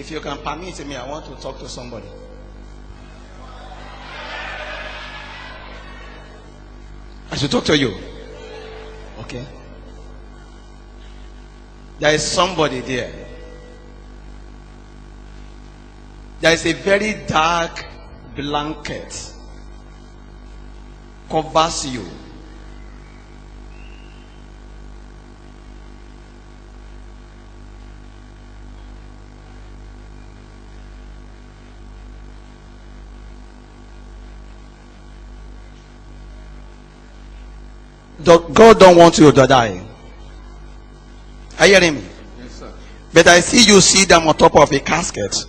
If you can permit me, I want to talk to somebody. I should talk to you. Okay. There is somebody there. There is a very dark blanket covers you. God don't want you to die. Are you hearing me? Yes, sir. But I see you see them on top of a casket.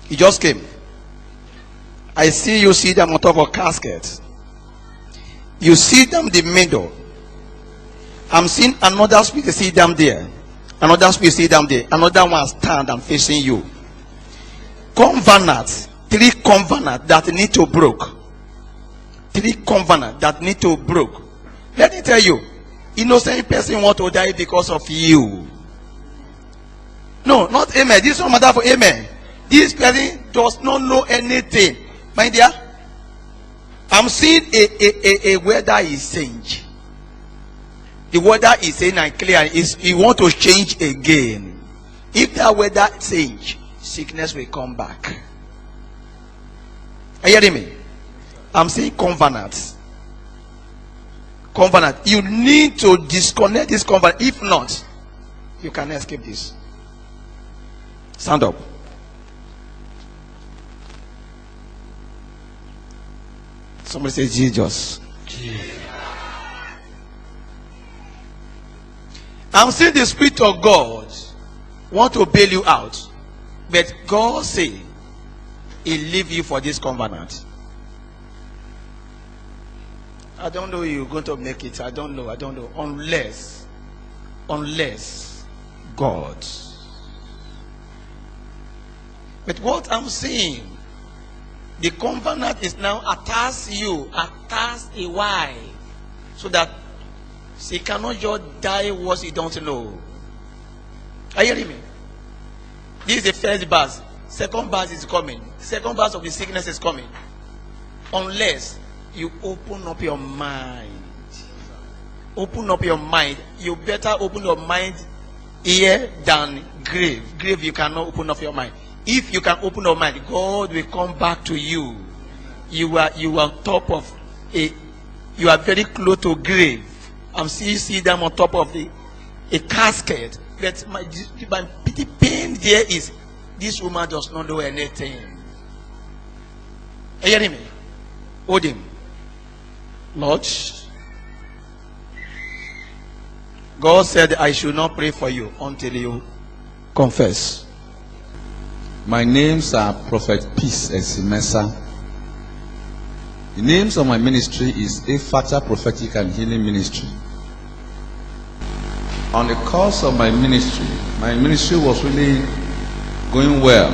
He just came. I see you see them on top of a casket. You see them in the middle. I'm seeing another spirit see them there. Another spirit see them there. Another one stand and facing you. Covenant. 3 covenants that need to broke. 3 covenants that need to broke. Let me tell you, innocent person want to die because of you. No, not amen. This is not matter for amen. This person does not know anything. My dear, I'm seeing a weather is change. The weather is saying and clear. You want to change again. If that weather change, sickness will come back. Are you hearing me? I'm saying covenant. Covenant. You need to disconnect this covenant. If not, you cannot escape this. Stand up. Somebody say Jesus. I'm seeing the Spirit of God want to bail you out. But God say He leave you for this covenant. I don't know you're going to make it. I don't know. Unless God. But what I'm saying, the covenant is now attached you, attached a wife, so that she cannot just die what you don't know. Are you hearing me? This is the first verse. Second verse is coming. Second verse of the sickness is coming. Unless you open up your mind. Open up your mind. You better open your mind here than grave. Grave you cannot open up your mind. If you can open your mind, God will come back to you. You are on top of you are very close to grave. I'm seeing see them on top of a casket. But my pity pain there is this woman does not do anything. Are you hearing me? Hold him. Lord, God said I should not pray for you until you confess. My names are Prophet Peace Esimesa. The names of my ministry is Ephata Prophetic and Healing Ministry. On the course of my ministry was really going well.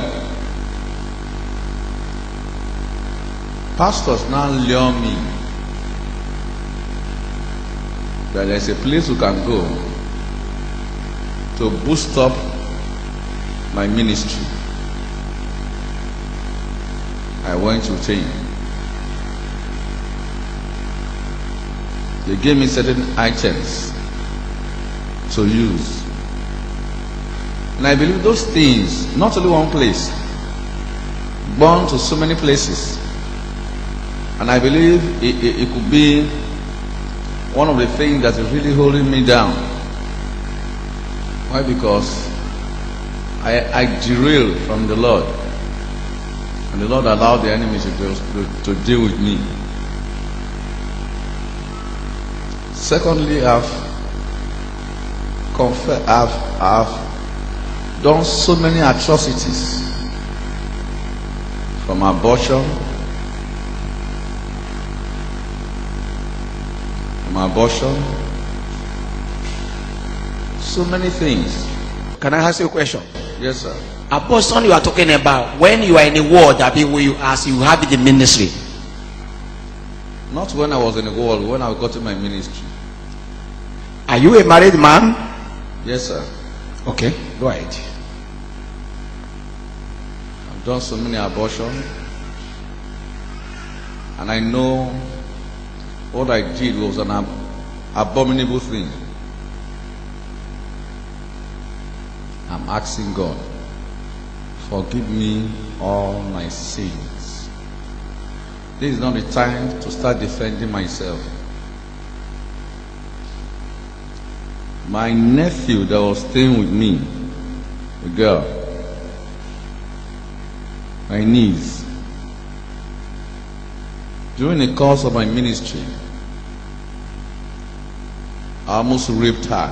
Pastors now lure me that there's a place you can go to boost up my ministry. I went to change. They gave me certain items to use. And I believe those things, not only one place, born to so many places. And I believe it could be one of the things that is really holding me down. Why? Because I derailed from the Lord. And the Lord allowed the enemy to deal with me. Secondly, I've done so many atrocities, from abortion, so many things. Can I ask you a question? Yes, sir. Abortion you are talking about, when you are in the world, that people you ask, you have it in ministry. Not when I was in the world, when I got to my ministry. Are you a married man? Yes, sir. Okay, go ahead. I've done so many abortions, and I know what I did was an abominable thing. I'm asking God, forgive me all my sins. This is not the time to start defending myself. My nephew that was staying with me, a girl, my niece, during the course of my ministry, I almost raped her.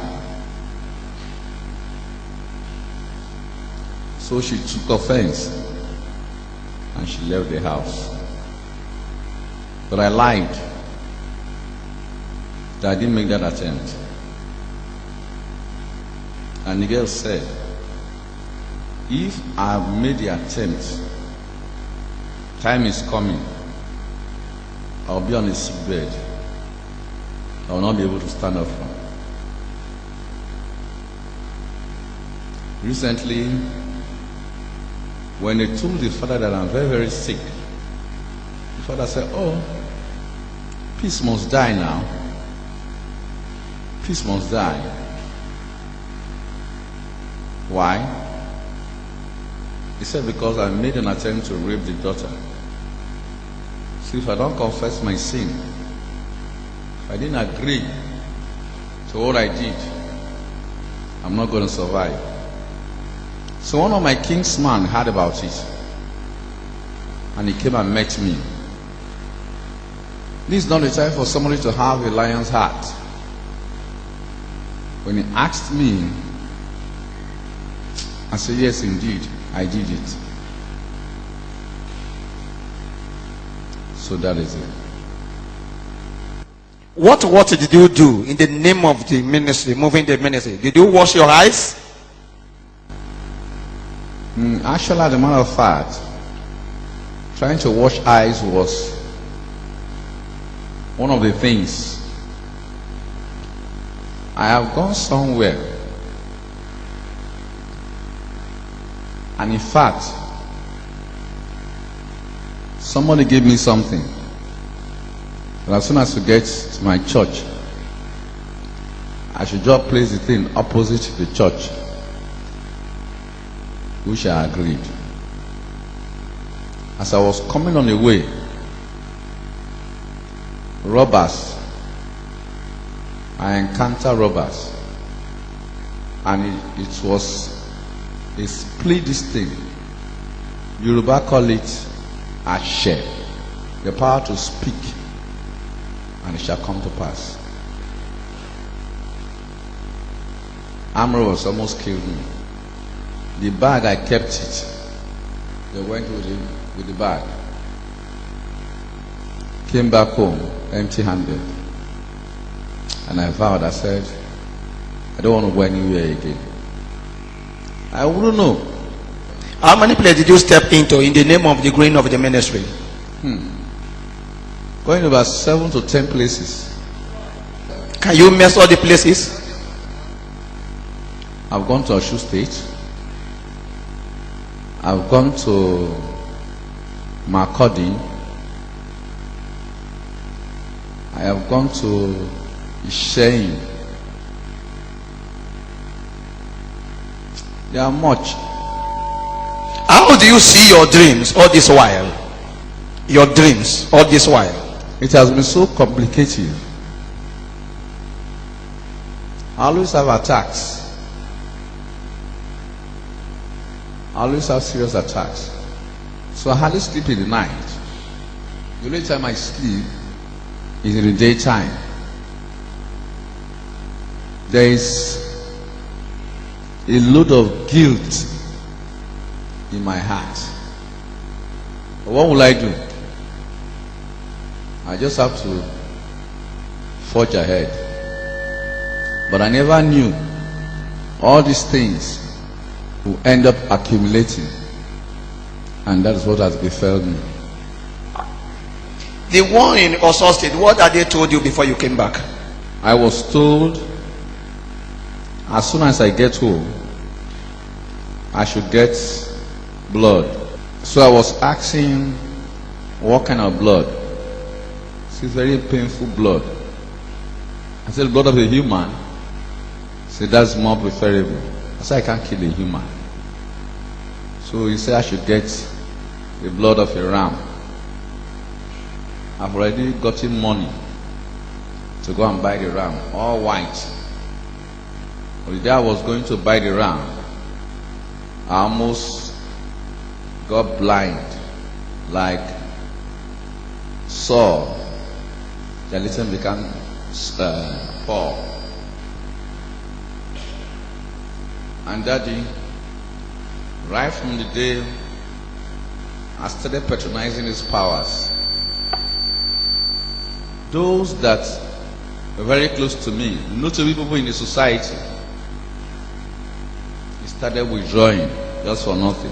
So she took offense and she left the house. But I lied that I didn't make that attempt. And the girl said, if I've made the attempt, time is coming, I'll be on a sick bed. I will not be able to stand up from. Recently, when they told the father that I'm very, very sick, the father said, oh, peace must die now. Peace must die. Why? He said, because I made an attempt to rape the daughter. So if I don't confess my sin, if I didn't agree to what I did, I'm not going to survive. So one of my kinsmen heard about it, and he came and met me. This is not the time for somebody to have a lion's heart. When he asked me, I said, yes, indeed, I did it. So that is it. What did you do in the name of the ministry, moving the ministry? Did you wash your eyes? Actually, as a matter of fact, trying to wash eyes was one of the things. I have gone somewhere, and in fact, somebody gave me something. But as soon as we get to my church, I should just place the thing opposite the church, which I agreed. As I was coming on the way, robbers, I encountered robbers, and it was a split this thing. Yoruba call it Ashe, the power to speak, and it shall come to pass. Armed robbers almost killed me. The bag, I kept it. They went with the bag. Came back home empty-handed. And I vowed, I said, I don't want to go anywhere again. I wouldn't know. How many places did you step into in the name of the growing of the ministry? Going to about 7 to 10 places. Can you mess all the places? I've gone to Oshu State. I've gone to Makurdi. I have gone to Isheyin. There are much. How do you see your dreams all this while? Your dreams all this while? It has been so complicated. I always have attacks. I always have serious attacks. So I hardly sleep in the night. The only time I sleep is in the daytime. There is a load of guilt in my heart. But what will I do? I just have to forge ahead. But I never knew all these things will end up accumulating, and that is what has befell me. The one in Osun State, what had they told you before you came back? I was told as soon as I get home, I should get blood. So I was asking, what kind of blood? It's very painful blood. I said, blood of a human. He said, that's more preferable. I said, I can't kill a human. So he said, I should get the blood of a ram. I've already gotten money to go and buy the ram, all white. But the day I was going to buy the ram, I almost got blind, like saw. The little became poor. And Daddy, right from the day I started patronizing his powers, those that were very close to me, notable people in the society, he started withdrawing just for nothing.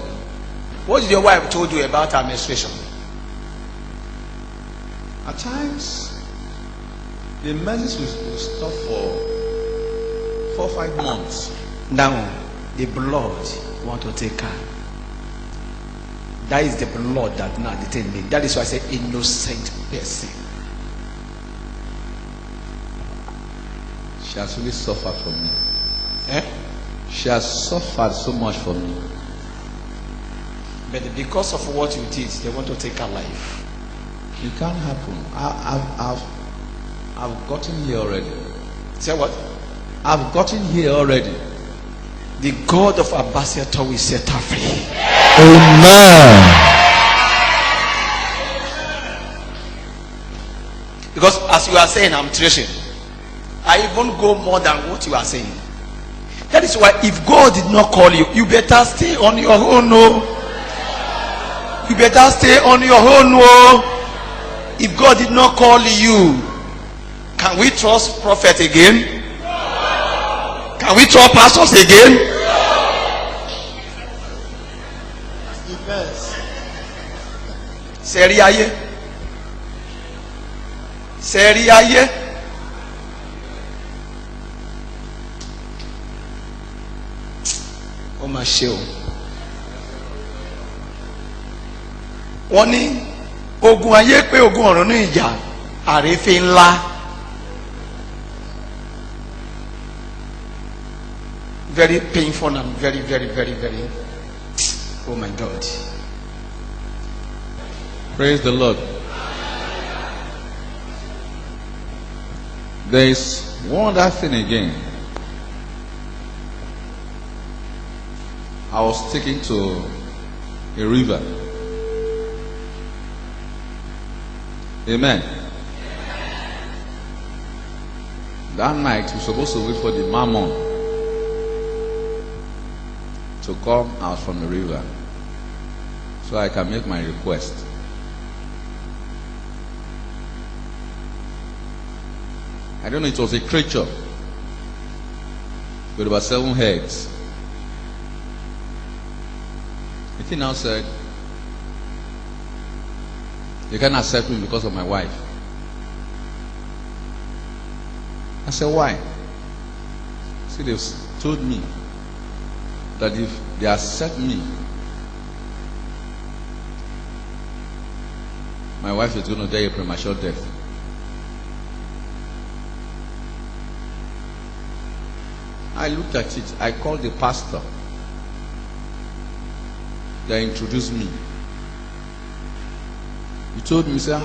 What did your wife told you about her menstruation? At times, the menses will stop for 4 or 5 months. Now, the blood you want to take her. That is the blood that now detained me. That is why I say innocent person. She has really suffered for me. Eh? She has suffered so much for me. But because of what you did, they want to take her life. It can't happen. I've gotten here already. Say what? I've gotten here already. The God of Abasiato will set her free. Amen. Because as you are saying, I'm tracing. I even go more than what you are saying. That is why if God did not call you, you better stay on your own. No. You better stay on your own. No. If God did not call you, can we trust prophet again? Can we trust pastors again? Seri aye. Seri aye. Ó mà ṣe o. Wọ́n ní ogun ayé pé ogun ọ̀run ní ìjà àrífín ńlá. Very painful and very, very, very, very. Oh my God. Praise the Lord. There is one other thing again. I was taken to a river. Amen. That night we were supposed to wait for the mammon to come out from the river so I can make my request. I don't know, it was a creature with about 7 heads. The thing now said, "You can't accept me because of my wife." I said, "Why?" See, they've told me that if they accept me, my wife is going to die a premature death. I looked at it. I called the pastor that introduced me. He told me, he said,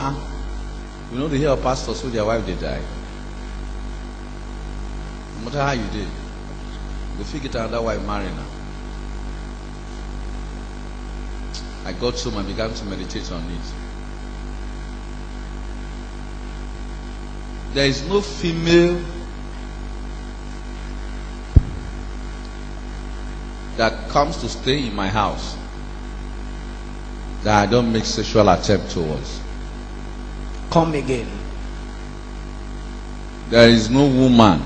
you know, they hear pastors who their wife they die. No matter how you did, they figure another wife marry now. I got home and began to meditate on it. There is no female that comes to stay in my house that I don't make sexual attempt towards. Come again. There is no woman,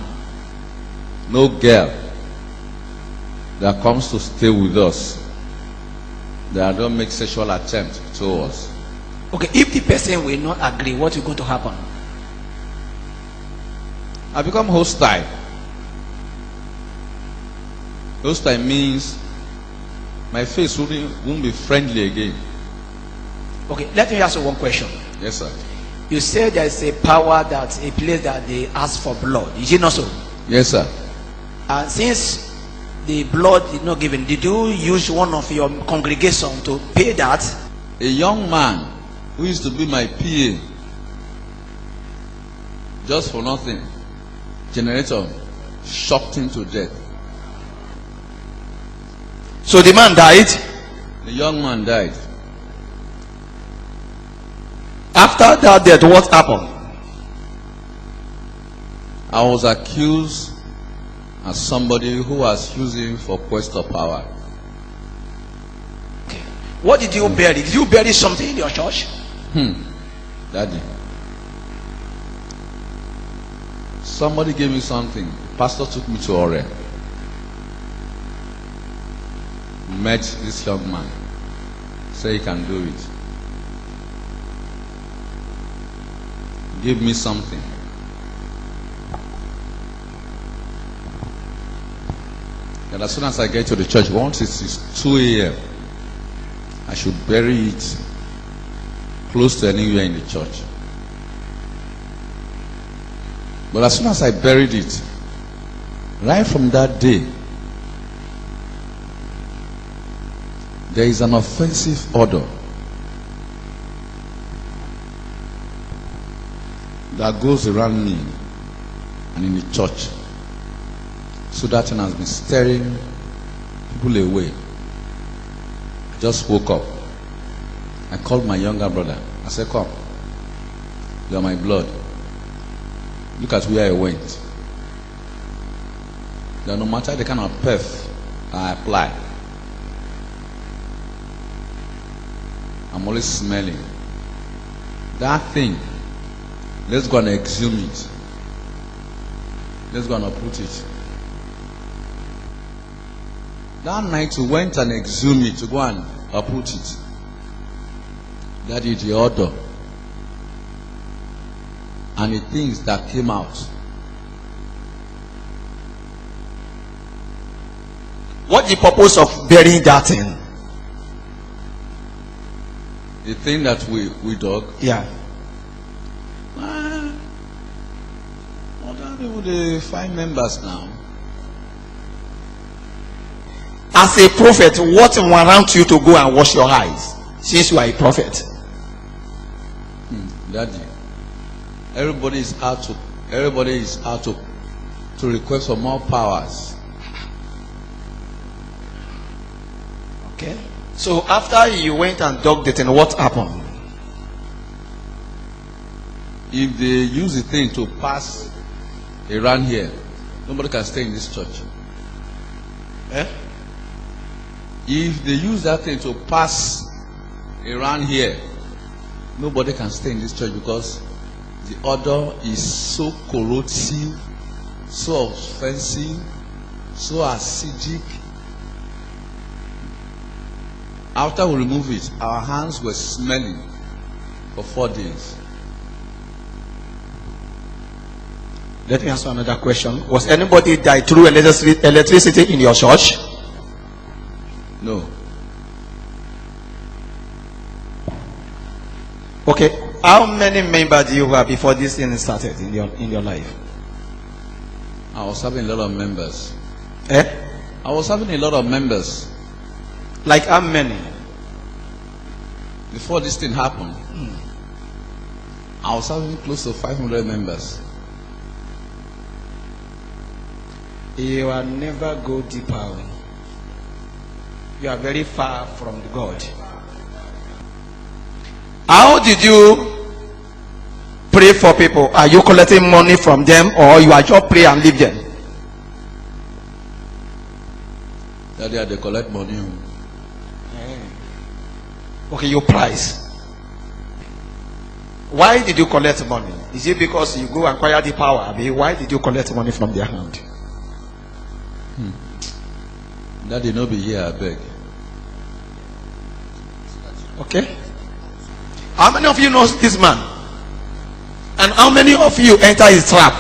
no girl that comes to stay with us that I don't make sexual attempt towards. Okay, if the person will not agree, what is going to happen? I become hostile. Hostile means my face won't be friendly again. Okay, let me ask you one question. Yes, sir. You said there is a power, that a place that they ask for blood. Is it not so? Yes, sir. And since the blood is not given, did you use one of your congregation to pay that? A young man who used to be my PA, just for nothing, generator shocked him to death. So the man died. The young man died. After that death, what happened? I was accused as somebody who was using for quest of power. Okay. What did you bury? Did you bury something in your church? Daddy. Somebody gave me something. The pastor took me to Ore. Met this young man. Said he can do it. Give me something. And as soon as I get to the church, once it is 2 a.m., I should bury it close to anywhere in the church. But as soon as I buried it, right from that day, there is an offensive order that goes around me and in the church. So that thing has been stirring people away. I just woke up. I called my younger brother. I said, come, you are my blood. Look at where I went. That no matter the kind of perf I apply, I'm always smelling. That thing, let's go and exhume it. Let's go and uproot it. That night we went and exhumed it to go and uproot it. That is the order. And the things that came out. What the purpose of burying that thing? The thing that we dug. Yeah. Other people, they find members now. As a prophet, what warrants you to go and wash your eyes, since you are a prophet? Daddy, everybody is out to request for more powers. Okay. So after you went and dug the thing, what happened? If they use the thing to pass around here, nobody can stay in this church. Eh? If they use that thing to pass around here, nobody can stay in this church because the order is so corrosive, so offensive, so acidic. After we remove it, our hands were smelling for 4 days. Let me answer another question. Was anybody died through electricity in your church? No. Okay. How many members do you have before this thing started in your life? I was having a lot of members. Eh? I was having a lot of members. Like how many? Before this thing happened, I was having close to 500 members. You will never go deeper. You are very far from God. How did you pray for people? Are you collecting money from them, or you are just pray and leave them? That they collect money. Okay, you price. Why did you collect money? Is it because you go acquire the power? Why did you collect money from their hand? That they not be here, I beg. Okay. How many of you know this man? And how many of you enter his trap?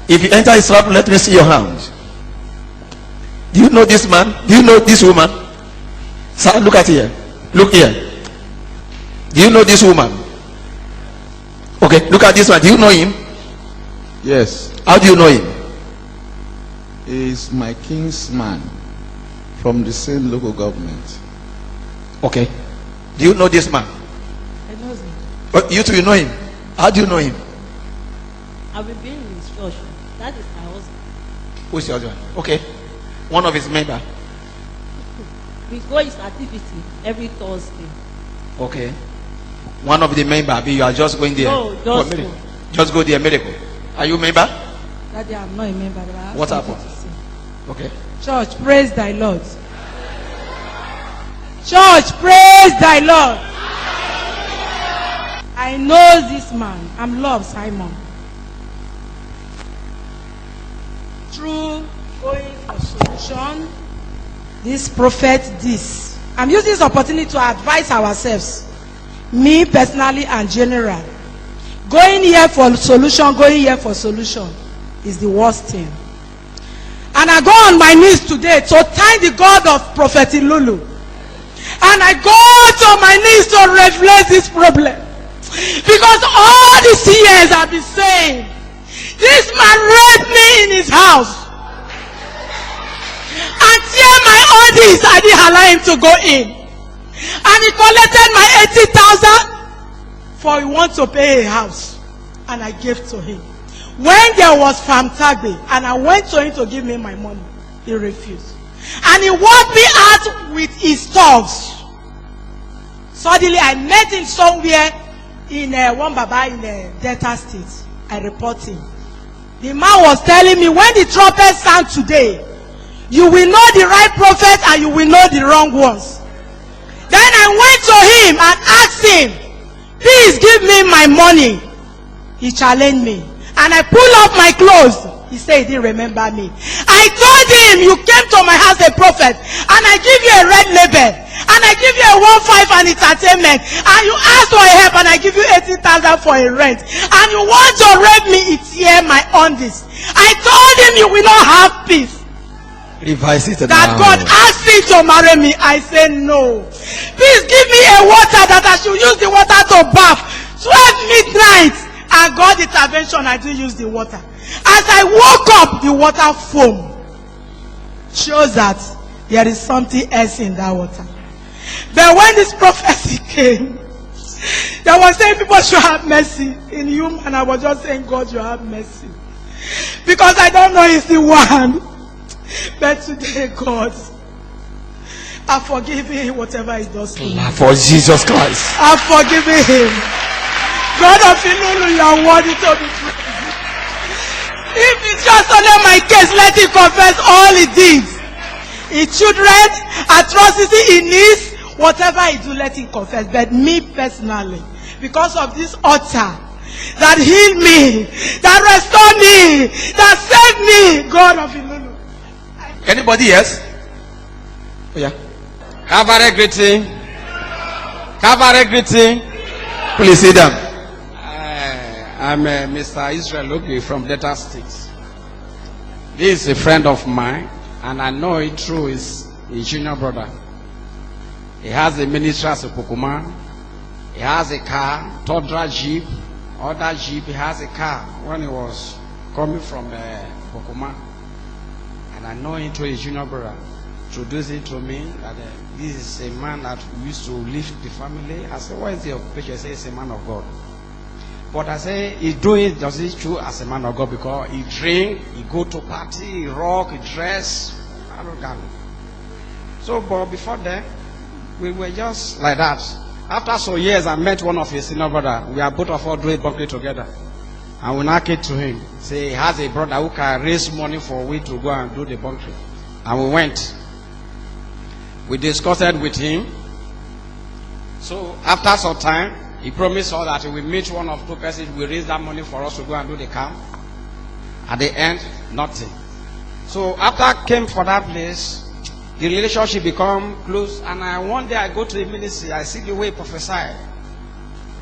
If you enter his trap, let me see your hand. Do you know this man? Do you know this woman? Sir, look at here. Look here. Do you know this woman? Okay, look at this one. Do you know him? Yes. How do you know him? He is my kinsman from the same local government. Okay. Do you know this man? I know him. Oh, you two, you know him. How do you know him? I've been in his church. That is my husband. Who is your husband? Okay. One of his members. We go his activity every Thursday. Okay. One of the members. You are just going there. No, just go. Just go there. Miracle. Are you a member? Daddy, I'm not a member. But I have What something happened? to say. Okay. Church, praise thy Lord. Church, praise thy Lord. I know this man. I'm Love Simon. Through going for solution, this prophet, this. I'm using this opportunity to advise ourselves. Me personally and general. Going here for solution is the worst thing. And I go on my knees today to thank the God of Prophet Lulu. And I go to my knees to reflect this problem. Because all these years I've been saying, this man raped me in his house. And tear my audience, I didn't allow him to go in. And he collected my 80,000 for he wants to pay a house. And I gave to him. When there was Famtagbe and I went to him to give me my money, he refused. And he walked me out with his thugs. Suddenly I met him somewhere in one Baba in Delta State. I report him. The man was telling me, when the trumpet sound today, you will know the right prophet and you will know the wrong ones. Then I went to him and asked him, please give me my money. He challenged me. And I pull up my clothes. He said he didn't remember me. I told him, you came to my house a prophet, and I give you a red label, and I give you a 1.5 and entertainment, and you ask for a help, and I give you 80,000 for a rent, and you want to rape me, it's here my undies. I told him you will not have peace. Revise it That now. God asked him to marry me. I said no. Please give me a water that I should use the water to bath. 12 midnight. And God intervention, I didn't use the water. As I woke up, the water foam shows that there is something else in that water. But when this prophecy came, they were saying people should have mercy in you, and I was just saying, God, you have mercy. Because I don't know he's the one. But today, God, I forgive him whatever he does to me. For Jesus Christ. I'm forgiving him. God of Ilulu, you are worthy to be praised. If it's just under my case, let him confess all he did. His children, atrocity in his, whatever he do, let him confess. But me personally, because of this altar that healed me, that restored me, that saved me, God of Ilulu. Anybody else? Oh, yeah. Calvary greeting. Calvary greeting. Please sit down. I'm Mr. Israel Ogi from Delta State. This is a friend of mine, and I know it through his junior brother. He has a ministry as a Pokemon. He has a car, Tundra Jeep, other Jeep. He has a car when he was coming from Pokemon. And I know him through his junior brother. Introduced it to me that this is a man that used to lift the family. I said, what is the occupation? He said, he's a man of God. But I say, he do it, does it true as a man of God, because he drink, he go to party, he rock, he dress, arrogant. So, but before that, we were just like that. After some years, I met one of his senior brother. We are both of us doing bunker together. And we now came to him. Say, he has a brother who can raise money for we to go and do the bunker. And we went. We discussed it with him. So, after some time, he promised us that he will meet one of two persons, will raise that money for us to go and do the camp. At the end, nothing. So after I came for that place, the relationship become close. And one day I go to the ministry, I see the way he prophesied.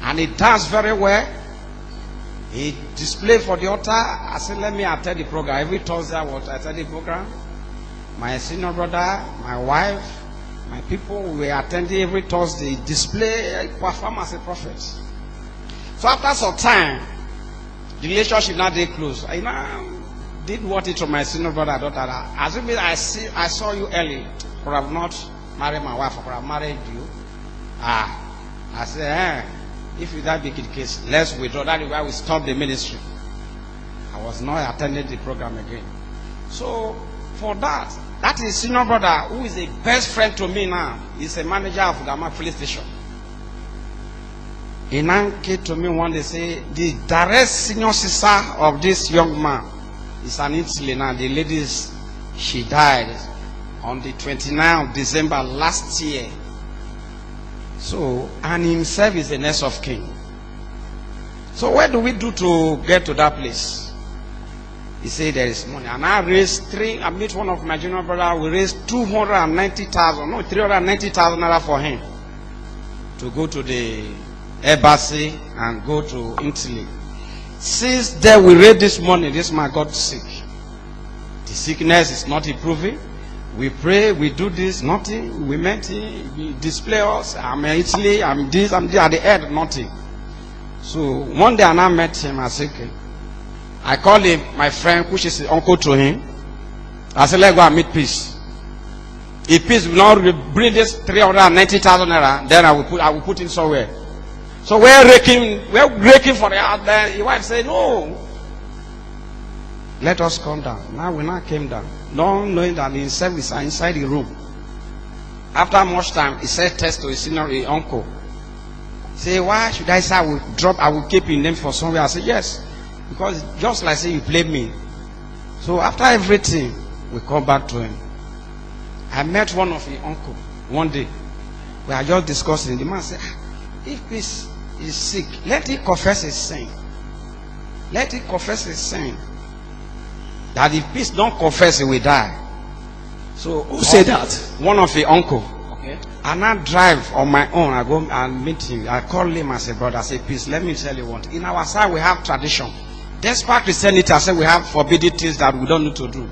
And he danced very well. He displayed for the altar. I said, let me attend the program. Every Thursday I would attend the program. my senior brother, my wife, my people, we were attending every Thursday display, perform as a prophet. So after some time, the relationship now they close. I now did what it to my senior brother, daughter. Assuming I saw you early, or have not married my wife, or have married you. I said, if that be the case, let's withdraw. That is why we stopped the ministry. I was not attending the program again. So for that is senior brother who is a best friend to me now. He's a manager of Gama police station. He now came to me one day, say the direct senior sister of this young man is an Italy now. The lady, she died on the 29th of December last year. So, and himself is the next of kin. So what do we do to get to that place? He said there is money. And I met one of my junior brother, we raised 390,000 naira for him to go to the embassy and go to Italy. Since then we raised this money, this man got sick. The sickness is not improving. We pray, we do this, nothing. We met him, he display us. I'm in Italy, I'm this, I'm there. At the end, nothing. So one day I now met him, I said, okay. I called him, my friend, which is uncle to him. I said, let's go and meet Peace. If Peace will not bring this 390,000 naira, then I will put him somewhere. So we're raking for the house. Then his wife said, no. Let us come down. Now we now came down. Not knowing that the service are inside the room. After much time, he said test to his senior uncle. Say, why should I say I will keep your name for somewhere? I said, yes. Because just like say you played me. So after everything, we come back to him. I met one of his uncle one day. We are just discussing. The man said, if Peace is sick, let him confess his sin. Let him confess his sin. That if Peace don't confess, he will die. So who said that? One of the uncle. Okay. And I drive on my own. I go and meet him. I call him as a brother. I say, Peace, let me tell you what. In our side, we have tradition. Despite Christianity, I say we have forbidden things that we don't need to do.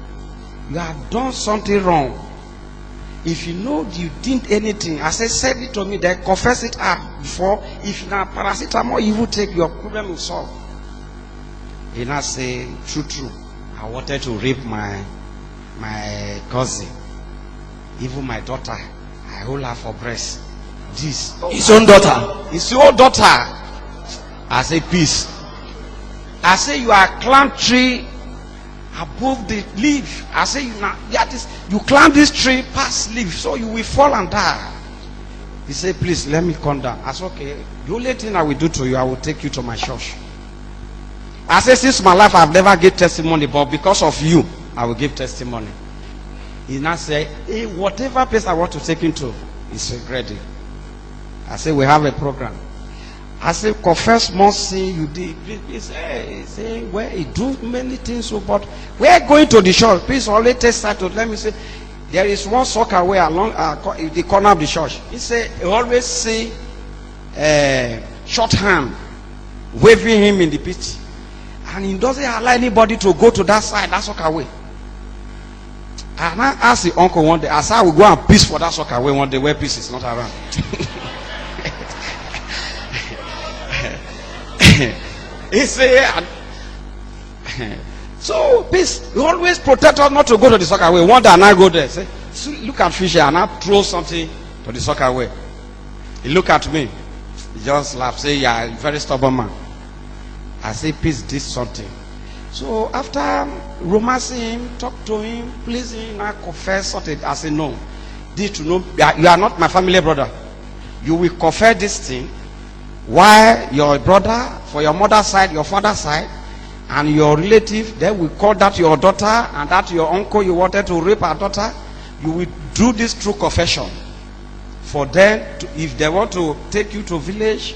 You have done something wrong. If you know you didn't anything, I say, send it to me, then confess it up before. If you have paracetamol, you will take your problem will solve. He now say, true. I wanted to rape my cousin, even my daughter. I hold her for breast. This his own daughter. His own daughter. I say, Peace. I say, you are climb tree above the leaf. I say, you climb this tree past leaf, so you will fall and die. He said, please let me come down. I said, okay. The only thing I will do to you, I will take you to my church. I said, since my life I've never given testimony, but because of you, I will give testimony. He now said, hey, whatever place I want to take him to, he's ready. I said, we have a program. I said, confess more sin you did. He say, well, he do many things, but we are going to the church. Please only test that. Let me say, there is one soccer way along the corner of the church. He said, he always see short hand waving him in the pitch. And he doesn't allow anybody to go to that side, that soccer way. And I asked the uncle one day, I said, I will go and Peace for that soccer way one day where Peace is not around. He said, so Peace, you always protect us not to go to the soccer way. One day and I go there, say, look at Fisher, and I throw something to the soccer way. He look at me, he just laugh, say, yeah, you're a very stubborn man. I say, Peace did something. So after romancing him, talk to him, pleasing him, I confess something. I say, no, this to know you are not my family brother. You will confess this thing. Why your brother, for your mother's side, your father's side, and your relative, then we call that your daughter, and that your uncle you wanted to rape our daughter. You will do this through confession. For them, if they want to take you to village,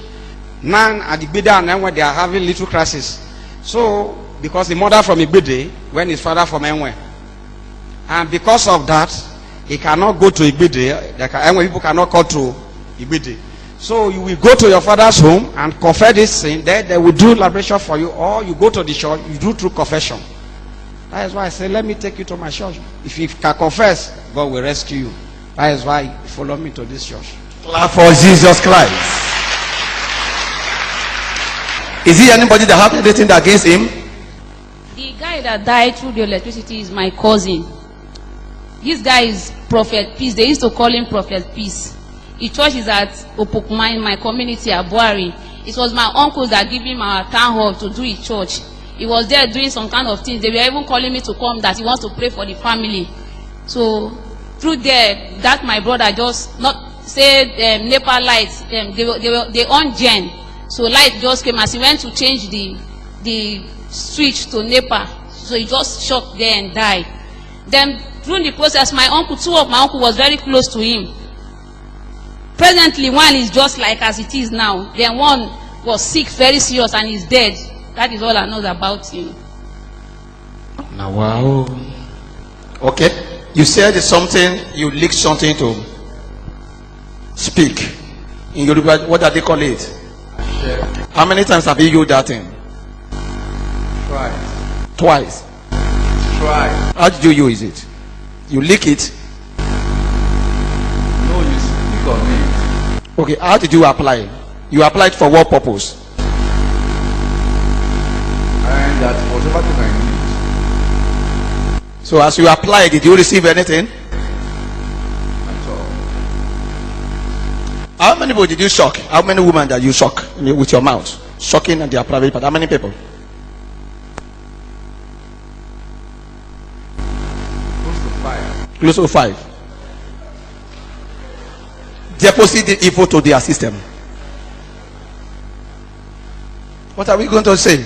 now at the Igbede and then when they are having little crisis. So, because the mother from Igbede, when his father from Enwe. And because of that, he cannot go to Igbede. Enwe people cannot come to Igbede. So you will go to your father's home and confess this sin. Then they will do liberation for you. Or you go to the church, you do through confession. That is why I say, let me take you to my church. If you can confess, God will rescue you. That is why you follow me to this church. Clap for Jesus Christ. Is he anybody that have anything against him? The guy that died through the electricity is my cousin. This guy is Prophet Peace. They used to call him Prophet Peace. His church is at Opokuma in my community at Buari. It was my uncle that gave him our town hall to do his church. He was there doing some kind of things. They were even calling me to come that he wants to pray for the family. So through there, that my brother just not say NEPA lights. They on gen. So light just came as he went to change the switch to NEPA. So he just shocked there and died. Then during the process, two of my uncle was very close to him. Presently, one is just like as it is now. Then one was sick, very serious, and is dead. That is all I know about him. Now, wow. Okay. You said something, you leaked something to speak. In Yoruba, what do they call it? Yeah. How many times have you used that thing? Twice. Twice. Twice. How did you use it? You leak it? No, you speak on it. Okay, how did you apply? You applied for what purpose? And that whatever thing I need. So as you applied, did you receive anything? At all. How many people did you shock? How many women did you shock with your mouth? Shocking and their private part. How many people? Close to 5. Close to 5. Deposit the evil to their system. What are we going to say?